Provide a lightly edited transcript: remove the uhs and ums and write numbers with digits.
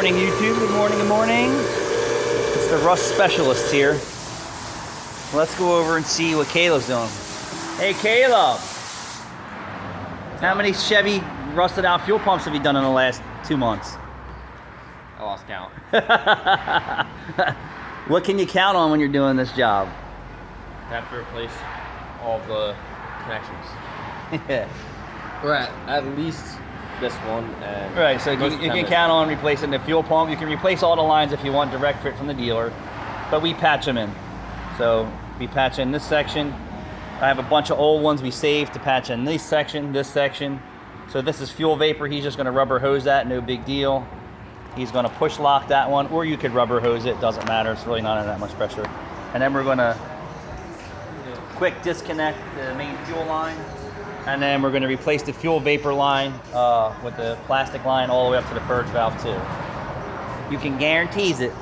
morning, YouTube. Good morning, good morning. It's the rust specialist here. Let's go over and see what Caleb's doing. Hey, Caleb. How many Chevy rusted out fuel pumps have you done in the last 2 months? I lost count. What can you count on when you're doing this job? I have to replace all of the connections. Yeah. We're at least this one. And Right, so you can count on replacing the fuel pump. You can replace all the lines if you want direct fit from the dealer, but we patch them in. So we patch in this section. I have a bunch of old ones we saved to patch in this section. So this is fuel vapor. He's just going to rubber hose that, no big deal. He's going to push lock that one, or you could rubber hose it, doesn't matter. It's really not in that much pressure. And then we're going to quick disconnect the main fuel line, and then we're going to replace the fuel vapor line with the plastic line all the way up to the purge valve too. You can guarantee it.